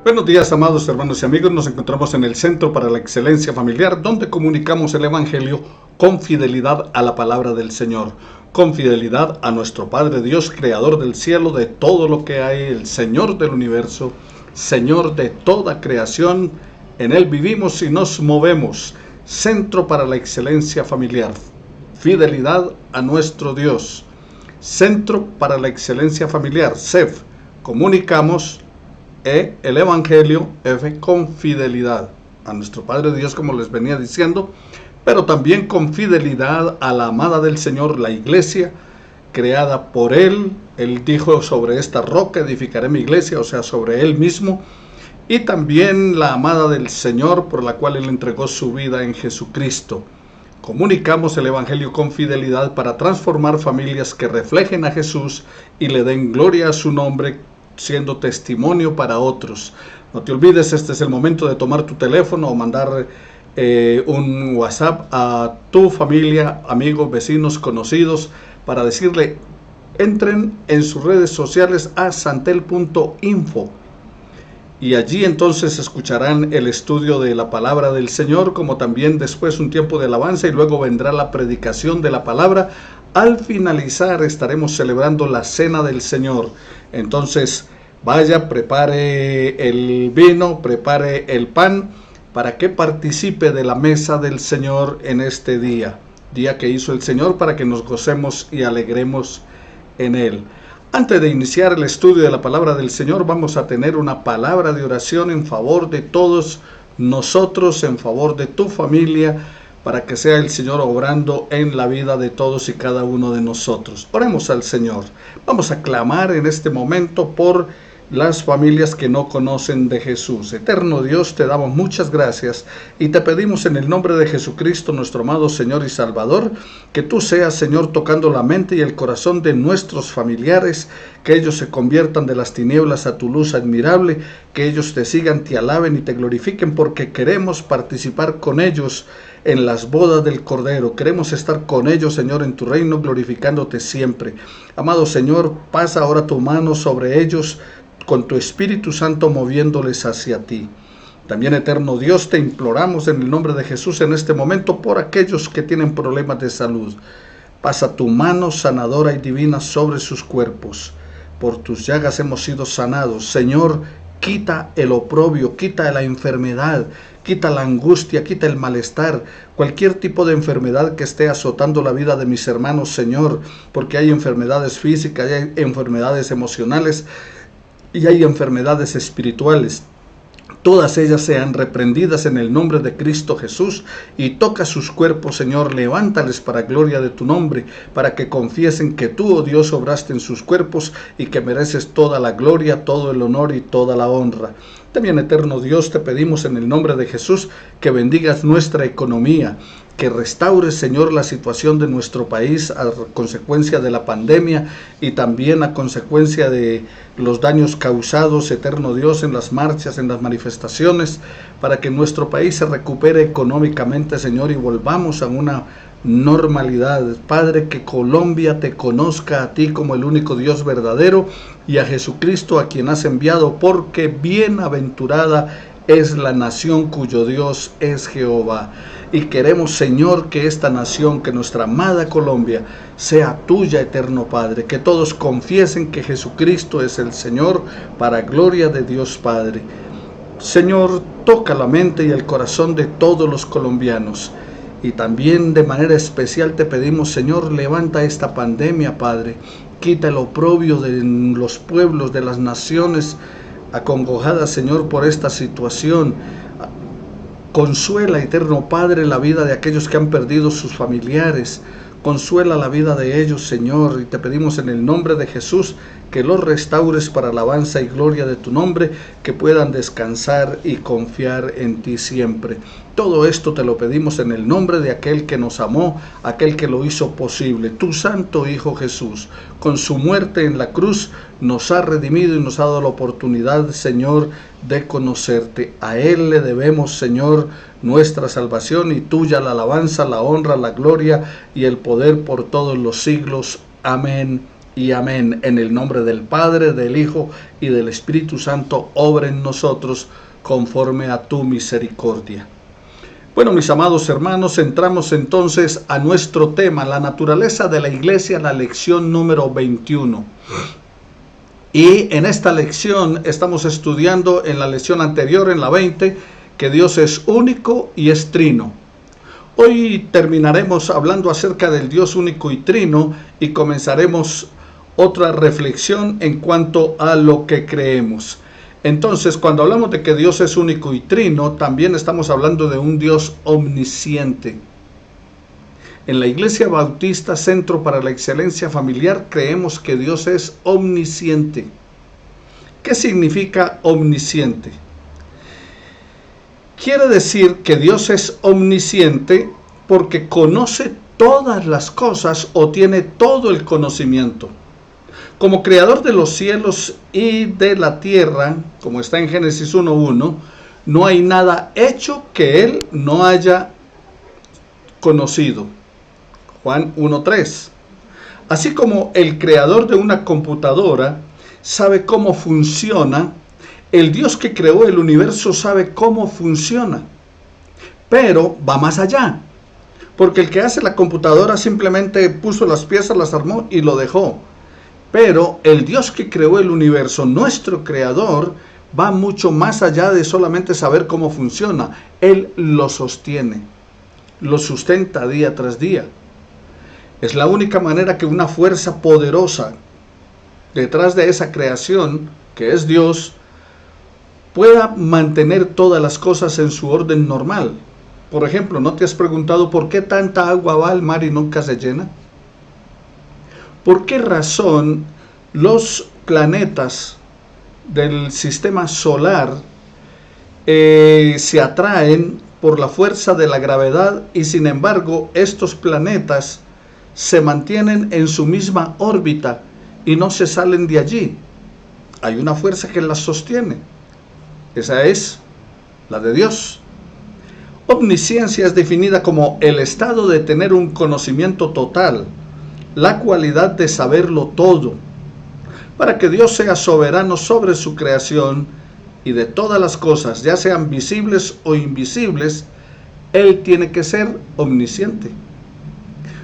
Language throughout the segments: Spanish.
Buenos días, amados hermanos y amigos. Nos encontramos en el Centro para la Excelencia Familiar, donde comunicamos el Evangelio con fidelidad a la palabra del Señor, con fidelidad a nuestro Padre Dios, Creador del cielo, de todo lo que hay, el Señor del universo, Señor de toda creación. En Él vivimos y nos movemos. Centro para la Excelencia Familiar. Fidelidad a nuestro Dios. Centro para la Excelencia Familiar, CEF. Comunicamos el Evangelio con fidelidad a nuestro Padre Dios, como les venía diciendo, pero también con fidelidad a la amada del Señor, la iglesia, creada por Él. Él dijo: sobre esta roca edificaré mi iglesia, o sea, sobre Él mismo, y también la amada del Señor, por la cual Él entregó su vida en Jesucristo. Comunicamos el Evangelio con fidelidad para transformar familias que reflejen a Jesús y le den gloria a su nombre, siendo testimonio para otros. No te olvides, este es el momento de tomar tu teléfono o mandar un WhatsApp a tu familia, amigos, vecinos, conocidos, para decirle: entren en sus redes sociales a santel.info, y allí entonces escucharán el estudio de la palabra del Señor, como también después un tiempo de alabanza, y luego vendrá la predicación de la palabra. Al finalizar estaremos celebrando la cena del Señor. Entonces vaya, prepare el vino, prepare el pan, para que participe de la mesa del Señor en este día que hizo el Señor, para que nos gocemos y alegremos en Él. Antes de iniciar el estudio de la palabra del Señor, vamos a tener una palabra de oración en favor de todos nosotros, en favor de tu familia, para que sea el Señor obrando en la vida de todos y cada uno de nosotros. Oremos al Señor. Vamos a clamar en este momento por las familias que no conocen de Jesús. Eterno Dios, te damos muchas gracias y te pedimos en el nombre de Jesucristo, nuestro amado Señor y Salvador, que tú seas, Señor, tocando la mente y el corazón de nuestros familiares, que ellos se conviertan de las tinieblas a tu luz admirable, que ellos te sigan, te alaben y te glorifiquen, porque queremos participar con ellos en las bodas del Cordero. Queremos estar con ellos, Señor, en tu reino, glorificándote siempre. Amado Señor, pasa ahora tu mano sobre ellos, con tu Espíritu Santo moviéndoles hacia ti. También, eterno Dios, te imploramos en el nombre de Jesús en este momento por aquellos que tienen problemas de salud. Pasa tu mano sanadora y divina sobre sus cuerpos. Por tus llagas hemos sido sanados. Señor, quita el oprobio, quita la enfermedad, quita la angustia, quita el malestar, cualquier tipo de enfermedad que esté azotando la vida de mis hermanos, Señor, porque hay enfermedades físicas, hay enfermedades emocionales y hay enfermedades espirituales. Todas ellas sean reprendidas en el nombre de Cristo Jesús, y toca sus cuerpos, Señor, levántales para gloria de tu nombre, para que confiesen que tú, oh Dios, obraste en sus cuerpos y que mereces toda la gloria, todo el honor y toda la honra. También, eterno Dios, te pedimos en el nombre de Jesús que bendigas nuestra economía, que restaures, Señor, la situación de nuestro país a consecuencia de la pandemia y también a consecuencia de los daños causados, eterno Dios, en las marchas, en las manifestaciones, para que nuestro país se recupere económicamente, Señor, y volvamos a una normalidad. Padre, que Colombia te conozca a ti como el único Dios verdadero y a Jesucristo, a quien has enviado, porque bienaventurada es la nación cuyo Dios es Jehová. Y queremos, Señor, que esta nación, que nuestra amada Colombia, sea tuya, eterno Padre, que todos confiesen que Jesucristo es el Señor, para gloria de Dios Padre. Señor, toca la mente y el corazón de todos los colombianos. Y también de manera especial te pedimos, Señor, levanta esta pandemia, Padre. Quita el oprobio de los pueblos, de las naciones acongojadas, Señor, por esta situación. Consuela, eterno Padre, la vida de aquellos que han perdido sus familiares. Consuela la vida de ellos, Señor, y te pedimos en el nombre de Jesús que los restaures para alabanza y gloria de tu nombre, que puedan descansar y confiar en ti siempre. Todo esto te lo pedimos en el nombre de aquel que nos amó, aquel que lo hizo posible, tu Santo Hijo Jesús. Con su muerte en la cruz nos ha redimido y nos ha dado la oportunidad, Señor, de conocerte. A Él le debemos, Señor, nuestra salvación, y tuya la alabanza, la honra, la gloria y el poder por todos los siglos. Amén y amén. En el nombre del Padre, del Hijo y del Espíritu Santo, obra en nosotros conforme a tu misericordia. Bueno, mis amados hermanos, entramos entonces a nuestro tema, la naturaleza de la iglesia, la lección número 21. Y en esta lección estamos estudiando en la lección anterior, en la 20, que Dios es único y es trino. Hoy terminaremos hablando acerca del Dios único y trino y comenzaremos otra reflexión en cuanto a lo que creemos. Entonces, cuando hablamos de que Dios es único y trino, también estamos hablando de un Dios omnisciente. En la Iglesia Bautista Centro para la Excelencia Familiar creemos que Dios es omnisciente. ¿Qué significa omnisciente? Quiere decir que Dios es omnisciente porque conoce todas las cosas o tiene todo el conocimiento. Como creador de los cielos y de la tierra, como está en Génesis 1:1, no hay nada hecho que Él no haya conocido. Juan 1:3. Así como el creador de una computadora sabe cómo funciona, el Dios que creó el universo sabe cómo funciona. Pero va más allá, porque el que hace la computadora simplemente puso las piezas, las armó y lo dejó. Pero el Dios que creó el universo, nuestro creador, va mucho más allá de solamente saber cómo funciona. Él lo sostiene, lo sustenta día tras día. Es la única manera que una fuerza poderosa detrás de esa creación, que es Dios, pueda mantener todas las cosas en su orden normal. Por ejemplo, ¿no te has preguntado por qué tanta agua va al mar y nunca se llena? ¿Por qué razón los planetas del sistema solar se atraen por la fuerza de la gravedad y sin embargo estos planetas se mantienen en su misma órbita y no se salen de allí? Hay una fuerza que las sostiene. Esa es la de Dios. Omnisciencia es definida como el estado de tener un conocimiento total, la cualidad de saberlo todo. Para que Dios sea soberano sobre su creación y de todas las cosas, ya sean visibles o invisibles, Él tiene que ser omnisciente.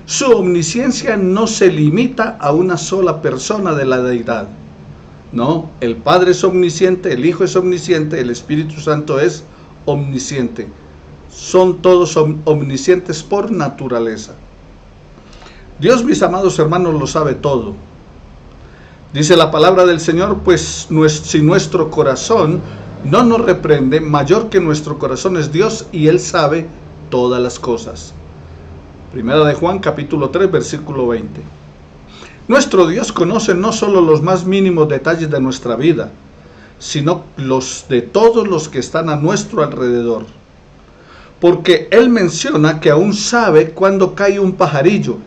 Su omnisciencia no se limita a una sola persona de la deidad. No, el Padre es omnisciente, el Hijo es omnisciente, el Espíritu Santo es omnisciente. Son todos omniscientes por naturaleza. Dios, mis amados hermanos, lo sabe todo. Dice la palabra del Señor, pues si nuestro corazón no nos reprende, mayor que nuestro corazón es Dios y Él sabe todas las cosas. Primera de Juan, capítulo 3, versículo 20. Nuestro Dios conoce no solo los más mínimos detalles de nuestra vida, sino los de todos los que están a nuestro alrededor. Porque Él menciona que aún sabe cuándo cae un pajarillo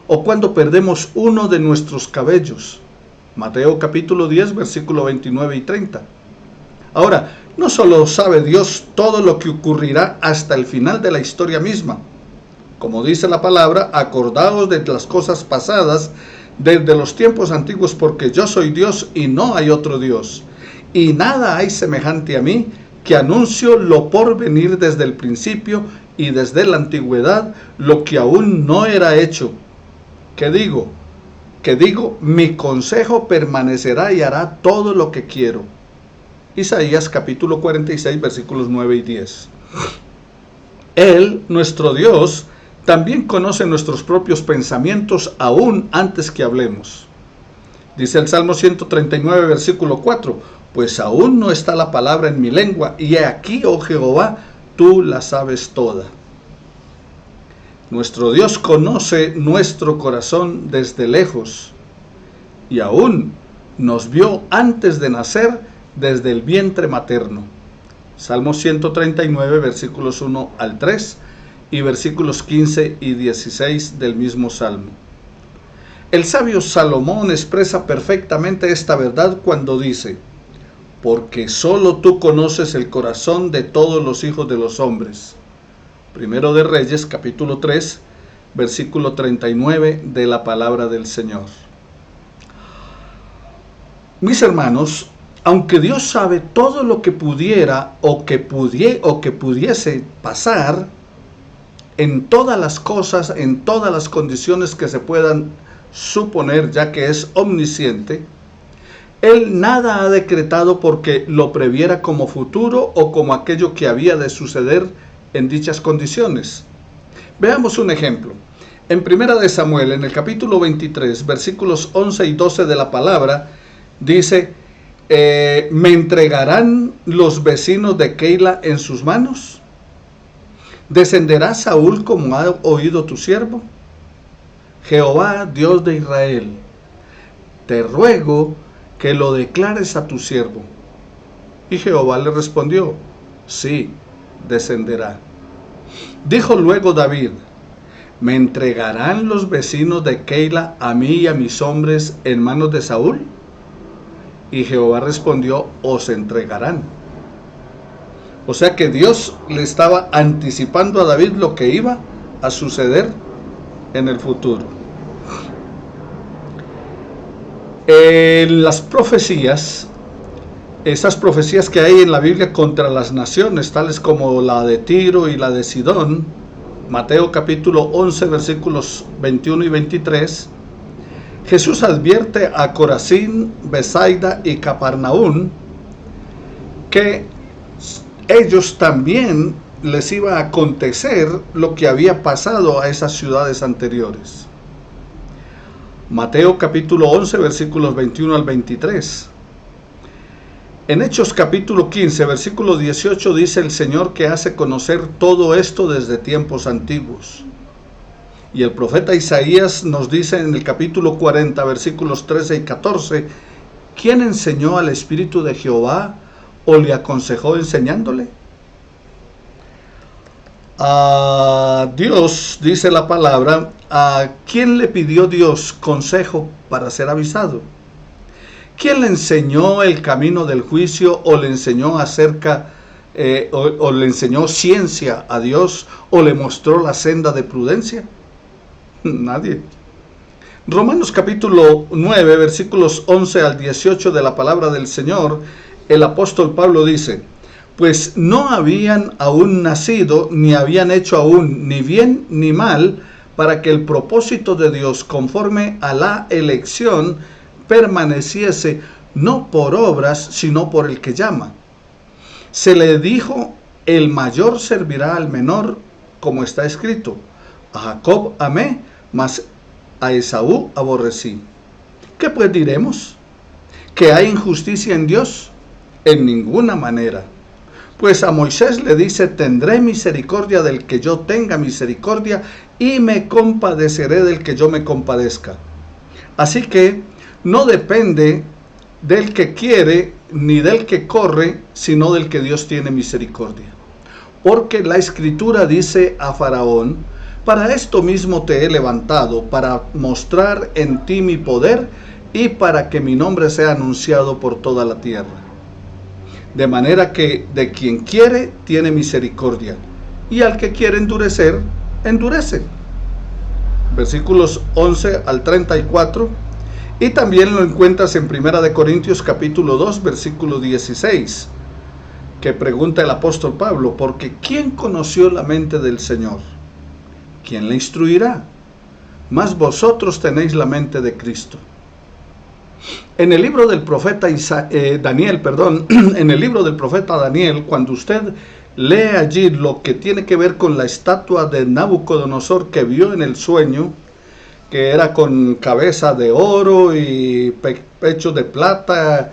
o cuando perdemos uno de nuestros cabellos. Mateo capítulo 10, versículo 29 y 30. Ahora, no solo sabe Dios todo lo que ocurrirá hasta el final de la historia misma. Como dice la palabra, acordaos de las cosas pasadas desde los tiempos antiguos, porque yo soy Dios y no hay otro Dios. Y nada hay semejante a mí, que anuncio lo por venir desde el principio y desde la antigüedad, lo que aún no era hecho. ¿Qué digo? Que digo, mi consejo permanecerá y hará todo lo que quiero. Isaías capítulo 46, versículos 9 y 10. Él, nuestro Dios, también conoce nuestros propios pensamientos aún antes que hablemos. Dice el Salmo 139, versículo 4, pues aún no está la palabra en mi lengua, y he aquí, oh Jehová, tú la sabes toda. Nuestro Dios conoce nuestro corazón desde lejos y aún nos vio antes de nacer desde el vientre materno. Salmo 139, versículos 1 al 3 y versículos 15 y 16 del mismo Salmo. El sabio Salomón expresa perfectamente esta verdad cuando dice, porque solo tú conoces el corazón de todos los hijos de los hombres. Primero de Reyes, capítulo 3, versículo 39 de la palabra del Señor. Mis hermanos, aunque Dios sabe todo lo que pudiera o que pudiese pasar en todas las cosas, en todas las condiciones que se puedan suponer, ya que es omnisciente, Él nada ha decretado porque lo previera como futuro o como aquello que había de suceder en dichas condiciones. Veamos un ejemplo. En Primera de Samuel, en el capítulo 23, versículos 11 y 12 de la palabra, dice: ¿me entregarán los vecinos de Keila en sus manos? ¿Descenderá Saúl como ha oído tu siervo? Jehová, Dios de Israel, te ruego que lo declares a tu siervo. Y Jehová le respondió: sí, descenderá. Dijo luego David: ¿me entregarán los vecinos de Keila a mí y a mis hombres en manos de Saúl? Y Jehová respondió: os entregarán. O sea que Dios le estaba anticipando a David lo que iba a suceder en el futuro. Las profecías, esas profecías que hay en la Biblia contra las naciones, tales como la de Tiro y la de Sidón, Mateo capítulo 11, versículos 21 y 23, Jesús advierte a Corazín, Besaida y Capernaum que ellos también les iba a acontecer lo que había pasado a esas ciudades anteriores. Mateo capítulo 11, versículos 21 al 23. En Hechos capítulo 15, versículo 18 dice el Señor que hace conocer todo esto desde tiempos antiguos. Y el profeta Isaías nos dice en el capítulo 40, versículos 13 y 14, ¿quién enseñó al Espíritu de Jehová o le aconsejó enseñándole? A Dios, dice la palabra, ¿a quién le pidió Dios consejo para ser avisado? ¿Quién le enseñó el camino del juicio o le enseñó o le enseñó ciencia a Dios o le mostró la senda de prudencia? Nadie. Romanos capítulo 9, versículos 11 al 18 de la palabra del Señor, el apóstol Pablo dice: pues no habían aún nacido, ni habían hecho aún ni bien ni mal, para que el propósito de Dios conforme a la elección permaneciese no por obras, sino por el que llama. Se le dijo: el mayor servirá al menor, como está escrito: a Jacob amé, mas a Esaú aborrecí. ¿Qué pues diremos? ¿Que hay injusticia en Dios? En ninguna manera. Pues a Moisés le dice: tendré misericordia del que yo tenga misericordia, y me compadeceré del que yo me compadezca. Así que no depende del que quiere ni del que corre, sino del que Dios tiene misericordia. Porque la Escritura dice a Faraón: para esto mismo te he levantado, para mostrar en ti mi poder y para que mi nombre sea anunciado por toda la tierra. De manera que de quien quiere tiene misericordia, y al que quiere endurecer, endurece. Versículos 11 al 34, y también lo encuentras en 1 Corintios capítulo 2, versículo 16, que pregunta el apóstol Pablo: porque ¿quién conoció la mente del Señor? ¿Quién le instruirá? Mas vosotros tenéis la mente de Cristo. En el libro del profeta Daniel, en el libro del profeta Daniel, cuando usted lee allí lo que tiene que ver con la estatua de Nabucodonosor que vio en el sueño, que era con cabeza de oro y pecho de plata,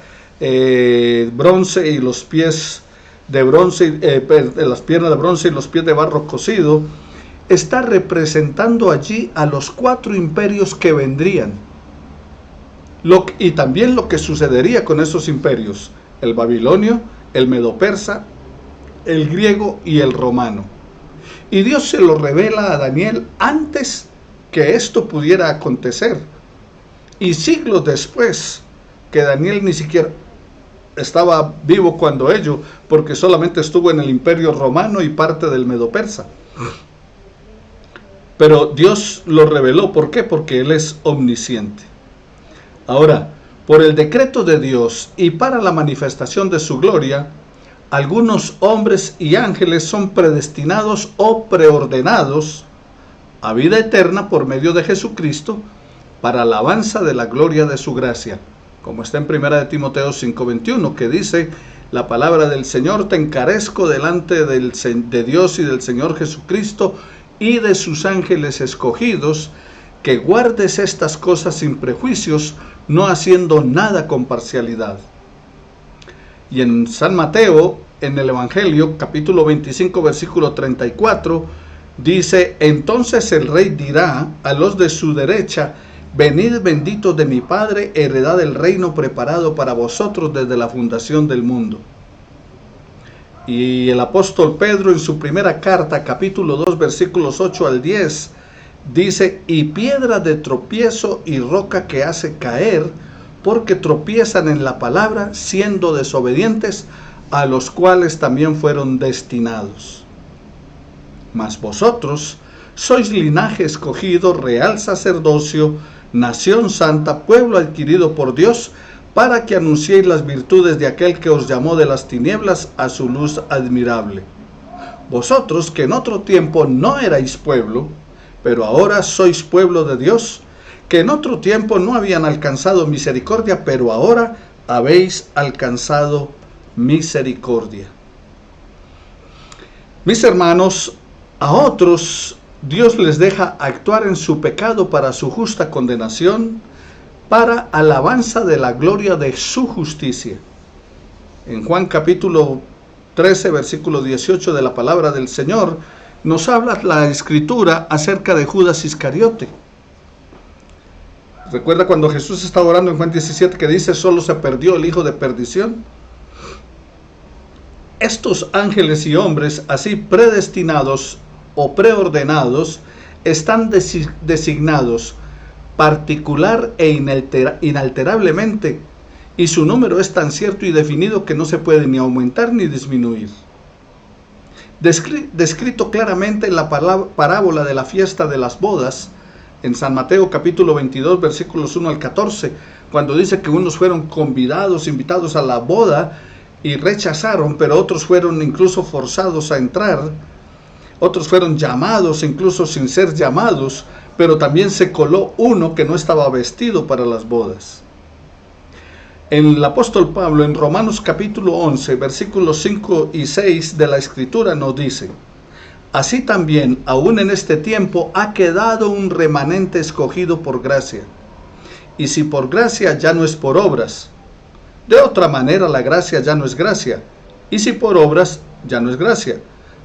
bronce y los pies de bronce, las piernas de bronce y los pies de barro cocido, está representando allí a los 4 imperios que vendrían. Y también lo que sucedería con esos imperios: el babilonio, el medo-persa, el griego y el romano. Y Dios se lo revela a Daniel antes que esto pudiera acontecer, y siglos después, que Daniel ni siquiera estaba vivo cuando ello, porque solamente estuvo en el imperio romano y parte del medo-persa. Pero Dios lo reveló. ¿Por qué? Porque Él es omnisciente. Ahora, Por el decreto de Dios y para la manifestación de su gloria, algunos hombres y ángeles son predestinados o preordenados a vida eterna por medio de Jesucristo para alabanza de la gloria de su gracia, como está en 1 Timoteo 5:21, que dice: la palabra del Señor, te encarezco delante de Dios y del Señor Jesucristo y de sus ángeles escogidos, que guardes estas cosas sin prejuicios, no haciendo nada con parcialidad. Y en San Mateo, en el Evangelio, capítulo 25, versículo 34, dice: entonces el rey dirá a los de su derecha: venid benditos de mi Padre, heredad el reino preparado para vosotros desde la fundación del mundo. Y el apóstol Pedro en su primera carta, capítulo 2, versículos 8 al 10, dice: y piedra de tropiezo y roca que hace caer, porque tropiezan en la palabra, siendo desobedientes, a los cuales también fueron destinados. Mas vosotros sois linaje escogido, real sacerdocio, nación santa, pueblo adquirido por Dios, para que anunciéis las virtudes de aquel que os llamó de las tinieblas a su luz admirable. Vosotros que en otro tiempo no erais pueblo, pero ahora sois pueblo de Dios, que en otro tiempo no habían alcanzado misericordia, pero ahora habéis alcanzado misericordia. Mis hermanos, a otros Dios les deja actuar en su pecado para su justa condenación, para alabanza de la gloria de su justicia. En Juan capítulo 13, versículo 18 de la palabra del Señor, nos habla la Escritura acerca de Judas Iscariote. ¿Recuerda cuando Jesús estaba orando en Juan 17 que dice: solo se perdió el hijo de perdición? Estos ángeles y hombres así predestinados o preordenados están designados particular e inalterablemente, y su número es tan cierto y definido que no se puede ni aumentar ni disminuir. Descrito claramente en la parábola de la fiesta de las bodas, en San Mateo capítulo 22, versículos 1 al 14, cuando dice que unos fueron invitados a la boda y rechazaron, pero otros fueron incluso forzados a entrar. Otros fueron llamados incluso sin ser llamados, pero también se coló uno que no estaba vestido para las bodas. El apóstol Pablo en Romanos capítulo 11, versículos 5 y 6 de la Escritura nos dice: así también, aún en este tiempo, ha quedado un remanente escogido por gracia. Y si por gracia, ya no es por obras. De otra manera, la gracia ya no es gracia. Y si por obras, ya no es gracia.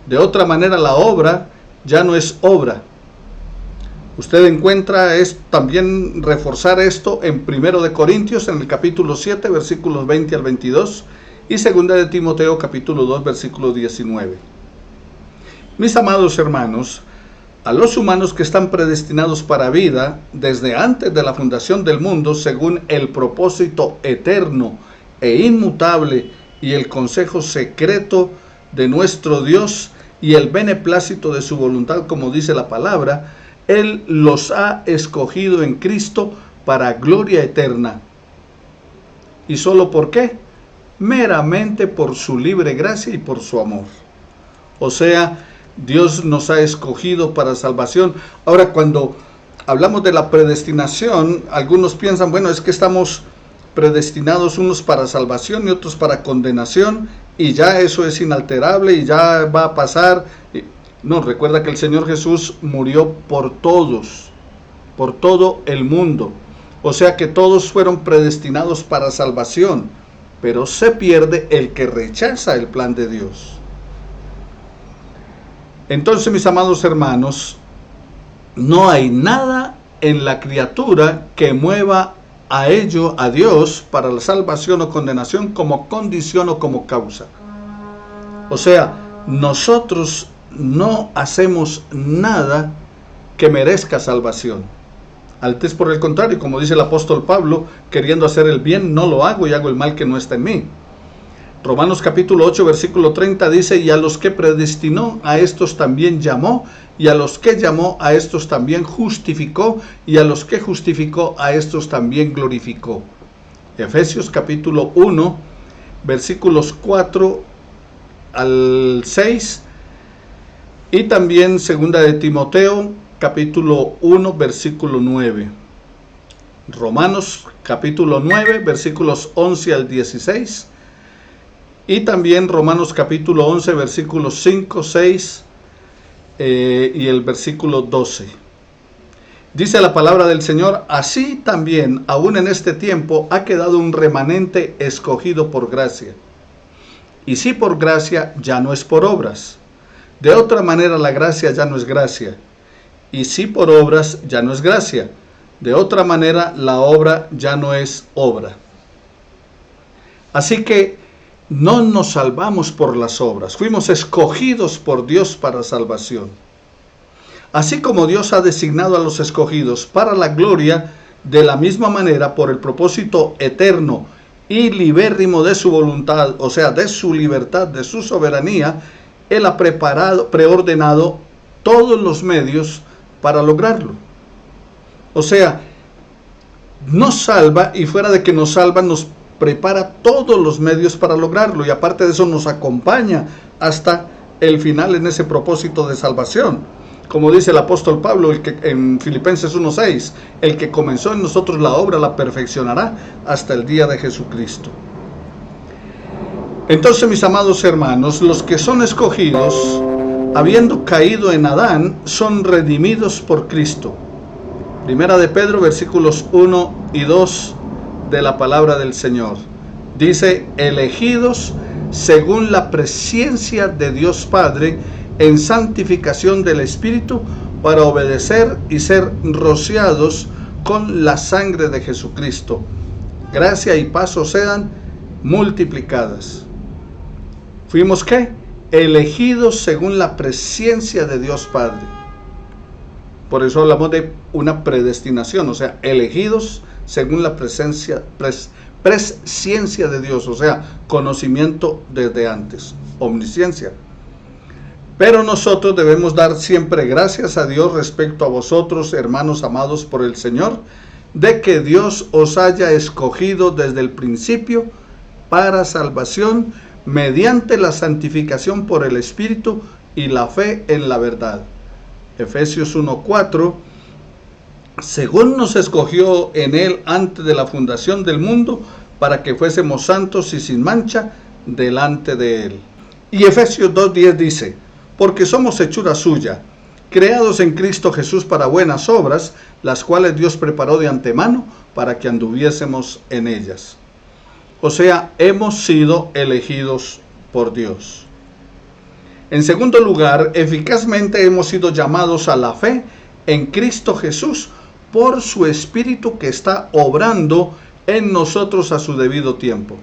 De otra manera, la obra ya no es obra. Usted encuentra también reforzar esto en 1 Corintios, en el capítulo 7, versículos 20 al 22, y 2 Timoteo, capítulo 2, versículo 19. Mis amados hermanos, a los humanos que están predestinados para vida desde antes de la fundación del mundo, según el propósito eterno e inmutable y el consejo secreto de nuestro Dios y el beneplácito de su voluntad, como dice la palabra, Él los ha escogido en Cristo para gloria eterna. ¿Y solo por qué? Meramente por su libre gracia y por su amor. O sea, Dios nos ha escogido para salvación. Ahora, cuando hablamos de la predestinación, algunos piensan, bueno, es que estamos predestinados unos para salvación y otros para condenación, y ya eso es inalterable y ya va a pasar. No, recuerda que el Señor Jesús murió por todos, por todo el mundo. O sea que todos fueron predestinados para salvación, pero se pierde el que rechaza el plan de Dios. Entonces, mis amados hermanos, no hay nada en la criatura que mueva a Dios, para la salvación o condenación como condición o como causa. O sea, nosotros no hacemos nada que merezca salvación. Antes, por el contrario, como dice el apóstol Pablo, queriendo hacer el bien, no lo hago y hago el mal que no está en mí. Romanos capítulo 8, versículo 30 dice: y a los que predestinó, a estos también llamó, y a los que llamó, a estos también justificó, y a los que justificó, a estos también glorificó. Efesios capítulo 1, versículos 4 al 6, y también segunda de Timoteo capítulo 1, versículo 9. Romanos capítulo 9, versículos 11 al 16, y también Romanos capítulo 11, versículos 5, 6 y el versículo 12. Dice la palabra del Señor: así también, aún en este tiempo, ha quedado un remanente escogido por gracia. Y si por gracia, ya no es por obras. De otra manera, la gracia ya no es gracia. Y si por obras, ya no es gracia. De otra manera, la obra ya no es obra. Así que no nos salvamos por las obras. Fuimos escogidos por Dios para salvación. Así como Dios ha designado a los escogidos para la gloria, de la misma manera, por el propósito eterno y libérrimo de su voluntad, o sea, de su libertad, de su soberanía, Él ha preordenado todos los medios para lograrlo. O sea, nos salva, y fuera de que nos salva, nos prepara todos los medios para lograrlo, y aparte de eso nos acompaña hasta el final en ese propósito de salvación. Como dice el apóstol Pablo en Filipenses 1:6, el que comenzó en nosotros la obra la perfeccionará hasta el día de Jesucristo. Entonces, mis amados hermanos, los que son escogidos, habiendo caído en Adán, son redimidos por Cristo. Primera de Pedro, versículos 1 y 2 de la palabra del Señor. Dice: elegidos según la presciencia de Dios Padre, en santificación del Espíritu, para obedecer y ser rociados con la sangre de Jesucristo. Gracia y paz os sean multiplicadas. ¿Fuimos qué? Elegidos según la presciencia de Dios Padre. Por eso hablamos de una predestinación, o sea, elegidos según la presciencia de Dios, o sea, conocimiento desde antes, omnisciencia. Pero nosotros debemos dar siempre gracias a Dios respecto a vosotros, hermanos amados por el Señor, de que Dios os haya escogido desde el principio para salvación, mediante la santificación por el Espíritu y la fe en la verdad. Efesios 1:4, según nos escogió en Él antes de la fundación del mundo, para que fuésemos santos y sin mancha delante de Él. Y Efesios 2:10 dice: porque somos hechura suya, creados en Cristo Jesús para buenas obras, las cuales Dios preparó de antemano para que anduviésemos en ellas. O sea, hemos sido elegidos por Dios. En segundo lugar, eficazmente hemos sido llamados a la fe en Cristo Jesús por su Espíritu que está obrando en nosotros a su debido tiempo.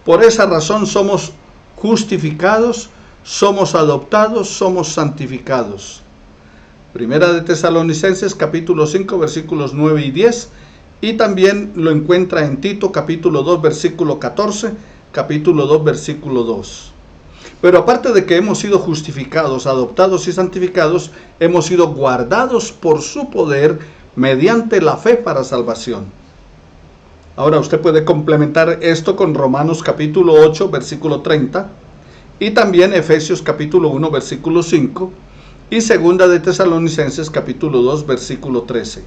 Por esa razón somos justificados, somos adoptados, somos santificados. Primera de Tesalonicenses capítulo 5 versículos 9 y 10, y también lo encuentra en Tito capítulo 2 versículo 14, capítulo 2 versículo 2. Pero aparte de que hemos sido justificados, adoptados y santificados, hemos sido guardados por su poder mediante la fe para salvación. Ahora usted puede complementar esto con Romanos capítulo 8 versículo 30, y también Efesios capítulo 1 versículo 5, y segunda de Tesalonicenses capítulo 2 versículo 13.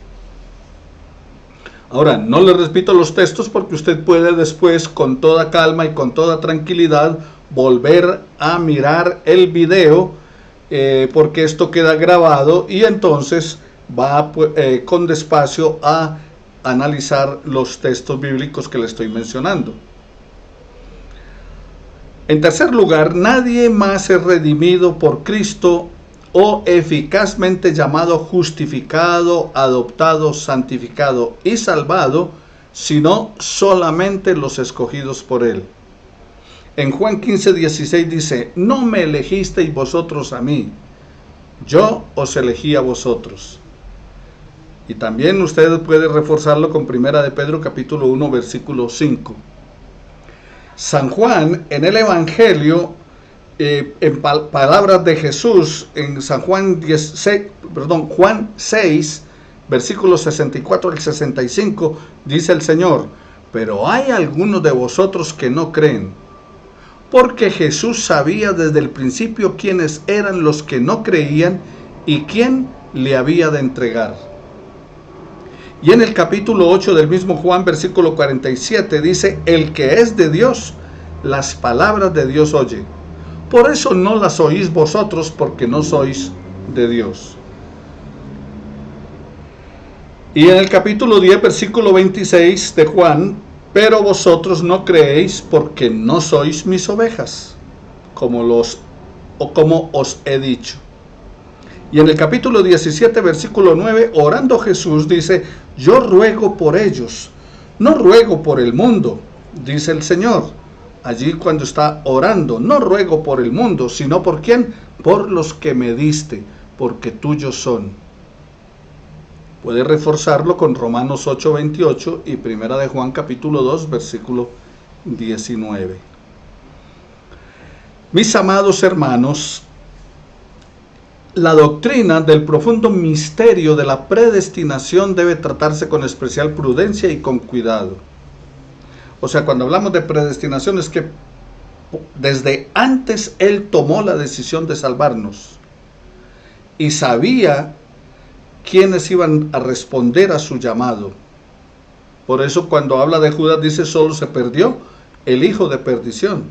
Ahora, no le repito los textos porque usted puede después, con toda calma y con toda tranquilidad, volver a mirar el video, porque esto queda grabado, y entonces va con despacio a analizar los textos bíblicos que le estoy mencionando. En tercer lugar, nadie más es redimido por Cristo o eficazmente llamado, justificado, adoptado, santificado y salvado, sino solamente los escogidos por Él. En Juan 15:16 dice: no me elegisteis vosotros a mí, yo os elegí a vosotros. Y también usted puede reforzarlo con Primera de Pedro capítulo 1 versículo 5. San Juan en el Evangelio, en palabras de Jesús, en Juan 6, versículos 64 al 65, dice el Señor: pero hay algunos de vosotros que no creen, porque Jesús sabía desde el principio quiénes eran los que no creían y quién le había de entregar. Y en el capítulo 8 del mismo Juan, versículo 47, dice: el que es de Dios, las palabras de Dios oye. Por eso no las oís vosotros, porque no sois de Dios. Y en el capítulo 10, versículo 26 de Juan: pero vosotros no creéis porque no sois mis ovejas, como os he dicho. Y en el capítulo 17, versículo 9, orando Jesús dice: yo ruego por ellos, no ruego por el mundo, dice el Señor. Allí cuando está orando, no ruego por el mundo, sino por ¿quién? Por los que me diste, porque tuyos son. Puede reforzarlo con Romanos 8:28 y Primera de Juan capítulo 2, versículo 19. Mis amados hermanos, la doctrina del profundo misterio de la predestinación debe tratarse con especial prudencia y con cuidado. O sea, cuando hablamos de predestinación es que desde antes Él tomó la decisión de salvarnos y sabía quiénes iban a responder a su llamado. Por eso cuando habla de Judas dice: solo se perdió el hijo de perdición.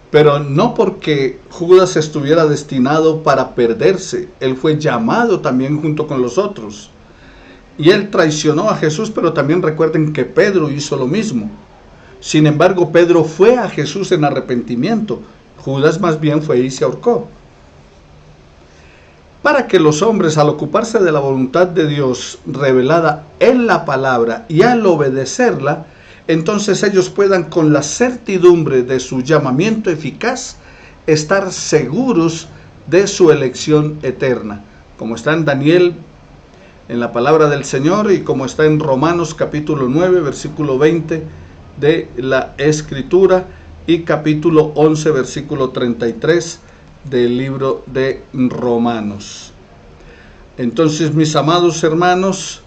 Pero no porque Judas estuviera destinado para perderse, él fue llamado también junto con los otros. Y él traicionó a Jesús, pero también recuerden que Pedro hizo lo mismo. Sin embargo, Pedro fue a Jesús en arrepentimiento. Judas más bien fue y se ahorcó. Para que los hombres, al ocuparse de la voluntad de Dios revelada en la palabra y al obedecerla, entonces ellos puedan, con la certidumbre de su llamamiento eficaz, estar seguros de su elección eterna, como está en Daniel, en la palabra del Señor, y como está en Romanos capítulo 9, versículo 20 de la Escritura, y capítulo 11, versículo 33 del libro de Romanos. Entonces, mis amados hermanos,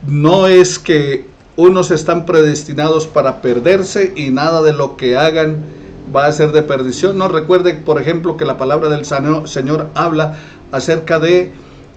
no es que unos están predestinados para perderse y nada de lo que hagan va a ser de perdición. No, recuerden, por ejemplo, que la palabra del Señor habla acerca de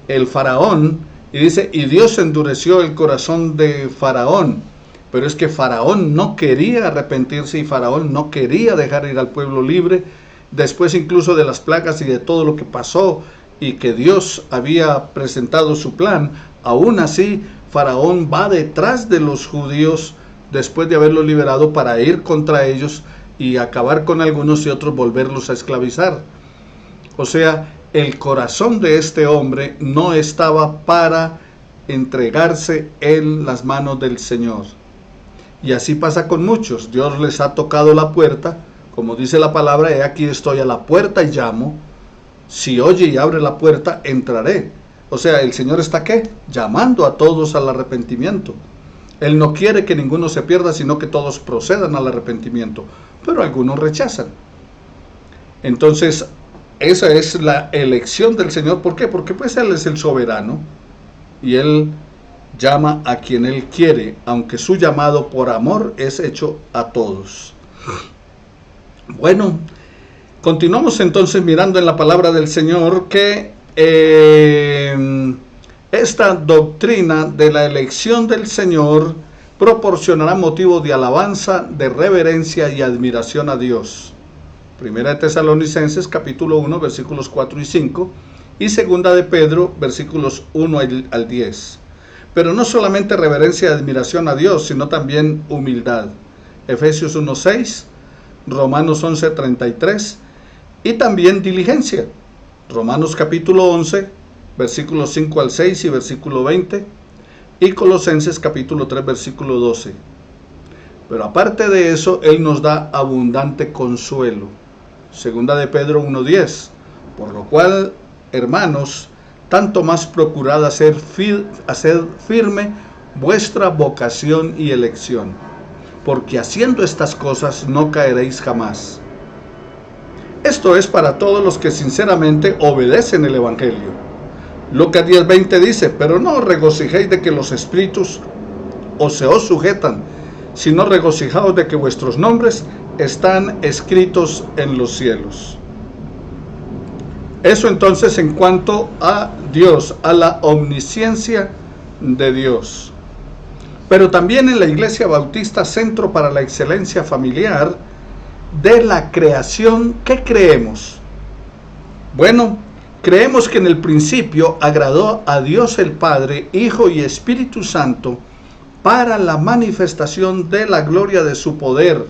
el faraón y dice: y Dios endureció el corazón de Faraón. Pero es que Faraón no quería arrepentirse y Faraón no quería dejar ir al pueblo libre, después incluso de las plagas y de todo lo que pasó y que Dios había presentado su plan. Aún así, Faraón va detrás de los judíos después de haberlos liberado para ir contra ellos y acabar con algunos y otros volverlos a esclavizar. O sea, el corazón de este hombre no estaba para entregarse en las manos del Señor. Y así pasa con muchos. Dios les ha tocado la puerta, como dice la palabra: he aquí estoy a la puerta y llamo. Si oye y abre la puerta, entraré. O sea, el Señor está ¿qué? Llamando a todos al arrepentimiento. Él no quiere que ninguno se pierda, sino que todos procedan al arrepentimiento. Pero algunos rechazan. Entonces, esa es la elección del Señor. ¿Por qué? Porque pues Él es el soberano. Y Él llama a quien Él quiere, aunque su llamado por amor es hecho a todos. Bueno, continuamos entonces mirando en la palabra del Señor que esta doctrina de la elección del Señor proporcionará motivo de alabanza, de reverencia y admiración a Dios. Primera de Tesalonicenses capítulo 1 versículos 4 y 5 y segunda de Pedro versículos 1 al 10. Pero no solamente reverencia y admiración a Dios, sino también humildad. Efesios 1:6, Romanos 11:33 y también diligencia. Romanos capítulo 11, versículos 5 al 6 y versículo 20, y Colosenses capítulo 3, versículo 12. Pero aparte de eso, Él nos da abundante consuelo. Segunda de Pedro 1:10, por lo cual, hermanos, tanto más procurad hacer firme vuestra vocación y elección, porque haciendo estas cosas no caeréis jamás. Esto es para todos los que sinceramente obedecen el Evangelio. Lucas 10:20 dice, pero no os regocijéis de que los espíritus os sujetan, sino regocijaos de que vuestros nombres están escritos en los cielos. Eso entonces en cuanto a Dios, a la omnisciencia de Dios. Pero también en la Iglesia Bautista Centro para la Excelencia Familiar, de la creación, ¿qué creemos? Bueno, creemos que en el principio agradó a Dios el Padre, Hijo y Espíritu Santo para la manifestación de la gloria de su poder,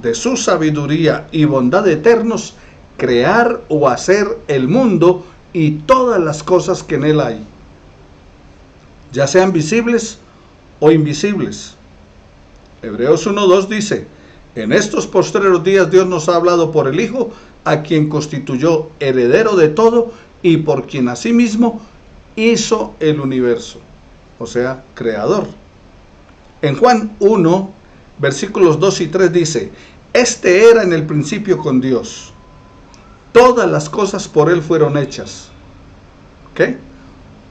de su sabiduría y bondad eternos, crear o hacer el mundo y todas las cosas que en él hay, ya sean visibles o invisibles. Hebreos 1:2 dice, en estos postreros días Dios nos ha hablado por el Hijo, a quien constituyó heredero de todo y por quien asimismo hizo el universo, o sea, creador. En Juan 1, versículos 2 y 3 dice, este era en el principio con Dios. Todas las cosas por él fueron hechas. ¿Qué?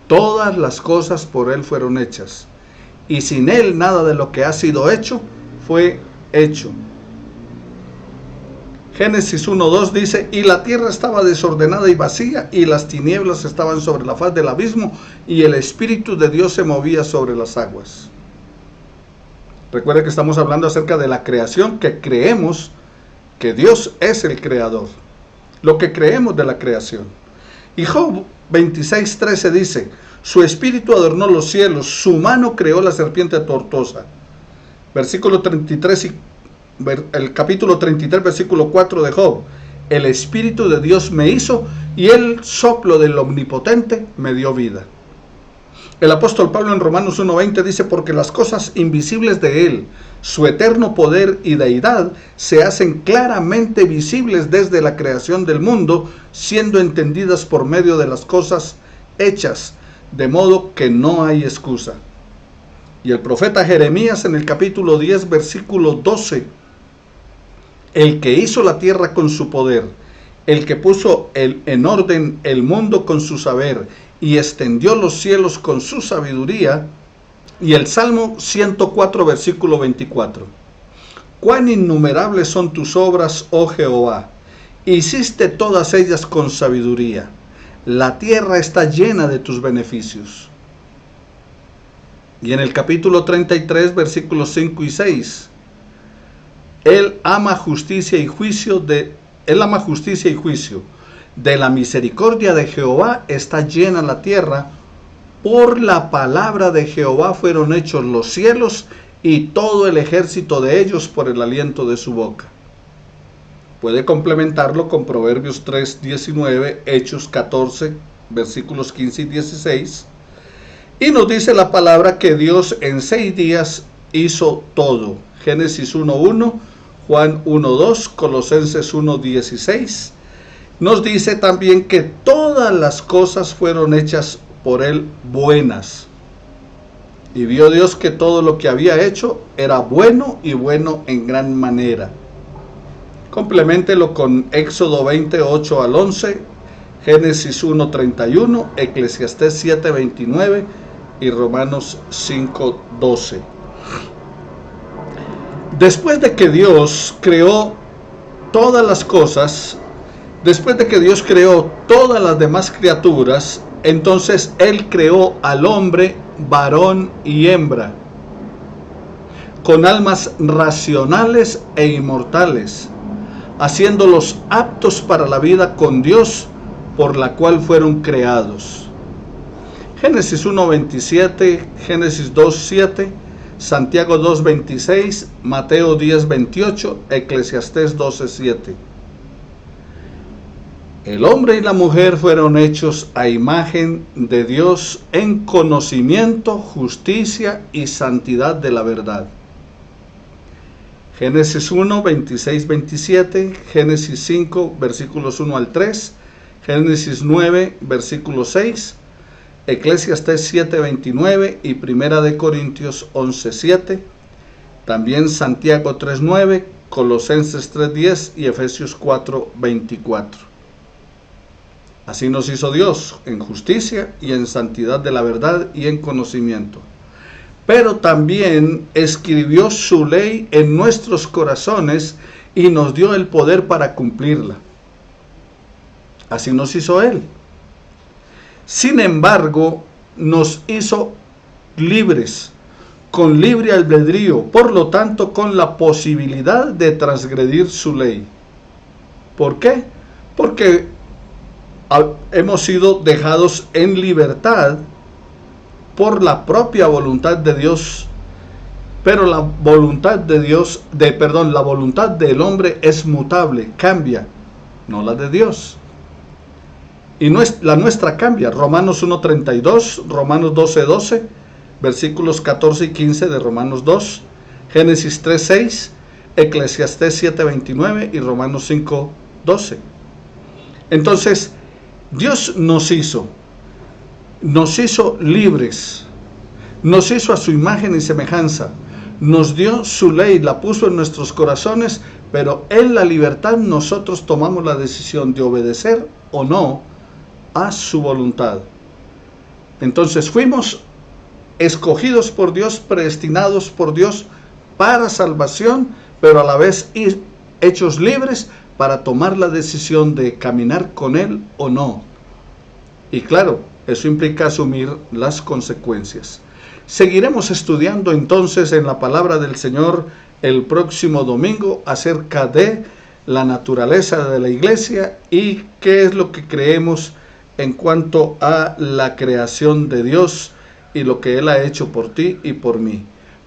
Todas las cosas por él fueron hechas. Y sin él nada de lo que ha sido hecho fue hecho. Génesis 1:2 dice, y la tierra estaba desordenada y vacía, y las tinieblas estaban sobre la faz del abismo, y el Espíritu de Dios se movía sobre las aguas. Recuerda que estamos hablando acerca de la creación, que creemos que Dios es el creador. Lo que creemos de la creación. Y Job 26:13 dice, su espíritu adornó los cielos, su mano creó la serpiente tortosa. Versículo 33 el capítulo 33, versículo 4 de Job. El Espíritu de Dios me hizo y el soplo del Omnipotente me dio vida. El apóstol Pablo en Romanos 1:20 dice, porque las cosas invisibles de él, su eterno poder y deidad, se hacen claramente visibles desde la creación del mundo, siendo entendidas por medio de las cosas hechas, de modo que no hay excusa. Y el profeta Jeremías en el capítulo 10, versículo 12, el que hizo la tierra con su poder, el que puso en orden el mundo con su saber, y extendió los cielos con su sabiduría. Y el Salmo 104, versículo 24. Cuán innumerables son tus obras, oh Jehová, hiciste todas ellas con sabiduría. La tierra está llena de tus beneficios. Y en el capítulo 33, versículos 5 y 6. Él ama justicia y juicio. De la misericordia de Jehová está llena la tierra. Por la palabra de Jehová fueron hechos los cielos y todo el ejército de ellos por el aliento de su boca. Puede complementarlo con Proverbios 3:19, Hechos 14, versículos 15 y 16. Y nos dice la palabra que Dios en 6 días hizo todo. Génesis 1:1, Juan 1:2, Colosenses 1:16. Nos dice también que todas las cosas fueron hechas por él buenas. Y vio Dios que todo lo que había hecho era bueno y bueno en gran manera. Compleméntelo con Éxodo 28 al 11, Génesis 1:31, Eclesiastés 7:29 y Romanos 5:12. Después de que Dios creó todas las cosas, después de que Dios creó todas las demás criaturas, entonces Él creó al hombre, varón y hembra, con almas racionales e inmortales, haciéndolos aptos para la vida con Dios, por la cual fueron creados. Génesis 1:27, Génesis 2:7, Santiago 2:26, Mateo 10:28, Eclesiastés 12:7. El hombre y la mujer fueron hechos a imagen de Dios en conocimiento, justicia y santidad de la verdad. Génesis 1, 26, 27, Génesis 5, versículos 1 al 3, Génesis 9, versículo 6, Eclesiastés 7, 29 y Primera de Corintios 11, 7, también Santiago 3, 9, Colosenses 3, 10 y Efesios 4, 24. Así nos hizo Dios, en justicia y en santidad de la verdad y en conocimiento. Pero también escribió su ley en nuestros corazones y nos dio el poder para cumplirla. Así nos hizo Él. Sin embargo, nos hizo libres, con libre albedrío, por lo tanto con la posibilidad de transgredir su ley. ¿Por qué? Porque hemos sido dejados en libertad por la propia voluntad de Dios. Pero la voluntad de Dios, la voluntad del hombre es mutable, cambia, no la de Dios. Y la nuestra cambia. Romanos 1:32, Romanos 12:12, versículos 14 y 15 de Romanos 2, Génesis 3:6, Eclesiastés 7:29 y Romanos 5:12. Entonces, Dios nos hizo libres, nos hizo a su imagen y semejanza, nos dio su ley, la puso en nuestros corazones, pero en la libertad nosotros tomamos la decisión de obedecer o no a su voluntad. Entonces fuimos escogidos por Dios, predestinados por Dios para salvación, pero a la vez hechos libres para tomar la decisión de caminar con Él o no. Y claro, eso implica asumir las consecuencias. Seguiremos estudiando entonces en la palabra del Señor el próximo domingo acerca de la naturaleza de la iglesia y qué es lo que creemos en cuanto a la creación de Dios y lo que Él ha hecho por ti y por mí.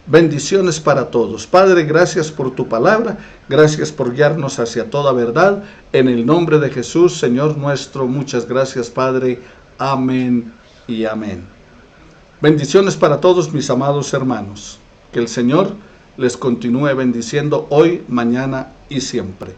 Bendiciones para todos. Padre, gracias por tu palabra, gracias por guiarnos hacia toda verdad. En el nombre de Jesús, Señor nuestro, muchas gracias, Padre. Amén y amén. Bendiciones para todos mis amados hermanos. Que el Señor les continúe bendiciendo hoy, mañana y siempre.